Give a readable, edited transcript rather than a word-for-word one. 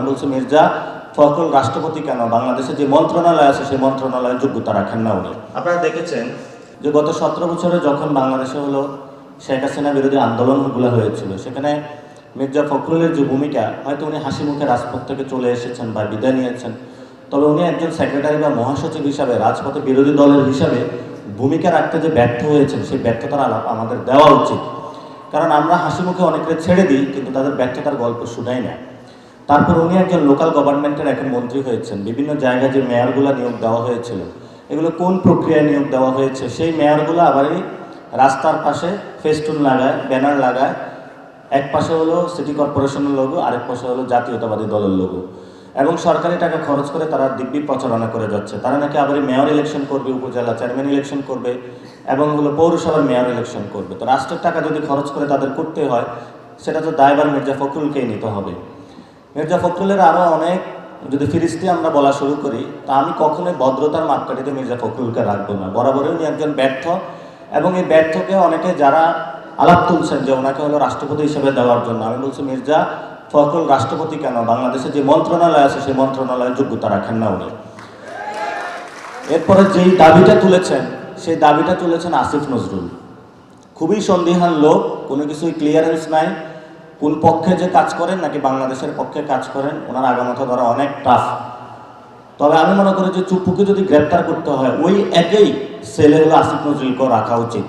বলছি মির্জা ফখরুল রাষ্ট্রপতি কেন, বাংলাদেশে যে মন্ত্রণালয় আছে সেই মন্ত্রণালয়ের যোগ্যতা রাখেন না উনি। আপনারা দেখেছেন যে গত 17 বছরে যখন বাংলাদেশে হলো শেখ হাসিনা বিরোধী আন্দোলনগুলো হয়েছিল, সেখানে মির্জা ফখরুলের যে ভূমিকা, হয়তো উনি হাসি মুখে রাজপথ থেকে চলে এসেছেন বা বিদায় নিয়েছেন, তবে উনি একজন সেক্রেটারি বা মহাসচিব হিসাবে রাজপথে বিরোধী দলের হিসাবে ভূমিকা রাখতে যে ব্যর্থ হয়েছেন, সেই ব্যর্থতার আলাপ আমাদের দেওয়া উচিত। কারণ আমরা হাসি মুখে অনেকে ছেড়ে দিই, কিন্তু তাদের ব্যর্থতার গল্প শুনাই না। তারপর উনি একজন লোকাল গভর্নমেন্টের এখন মন্ত্রী হয়েছেন। বিভিন্ন জায়গায় যে মেয়রগুলো নিয়োগ দেওয়া হয়েছিল, এগুলো কোন প্রক্রিয়ায় নিয়োগ দেওয়া হয়েছে, সেই মেয়রগুলো আবারই রাস্তার পাশে ফেস্টুন লাগায়, ব্যানার লাগায়। এক পাশে হলো সিটি কর্পোরেশনের লোগো, আরেক পাশে হলো জাতীয়তাবাদী দলের লোগো, এবং সরকারি টাকা খরচ করে তারা দিব্যি প্রচারণা করে যাচ্ছে। তারা নাকি আবারই মেয়র ইলেকশন করবে, উপজেলা চেয়ারম্যান ইলেকশন করবে, এবং হলো পৌরসভার মেয়র ইলেকশন করবে। তো রাষ্ট্রের টাকা যদি খরচ করে তাদের করতে হয়, সেটা তো দায়ভার মির্জা ফখরুলকেই নিতে হবে। মির্জা ফখরুলের আরও অনেক, যদি ফিরিস্তি আমরা বলা শুরু করি, তা আমি কখনোই ভদ্রতার মাপকাঠিতে মির্জা ফখরুলকে রাখবো না। বরাবরই উনি একজন ব্যর্থ, এবং এই ব্যর্থকে অনেকে যারা আলাপ তুলছেন যে ওনাকে হলো রাষ্ট্রপতি হিসেবে দেওয়ার জন্য, আমি বলছি মির্জা ফখরুল রাষ্ট্রপতি কেন, বাংলাদেশে যে মন্ত্রণালয় আছে সেই মন্ত্রণালয়ের যোগ্যতা রাখেন না উনি। এরপরে যেই দাবিটা তুলেছেন, সেই দাবিটা তুলেছেন আসিফ নজরুল। খুবই সন্দিহান লোক, কোনো কিছুই ক্লিয়ারেন্স নাই, কোন পক্ষে যে কাজ করেন নাকি বাংলাদেশের পক্ষে কাজ করেন, ওনার আগামাথা ধরা অনেক টাফ। তবে আমি মনে করি যে চুপ্পুকে যদি গ্রেপ্তার করতে হয়, ওই একই সেলে হলো আসিফ নজরুলকেও রাখা উচিত।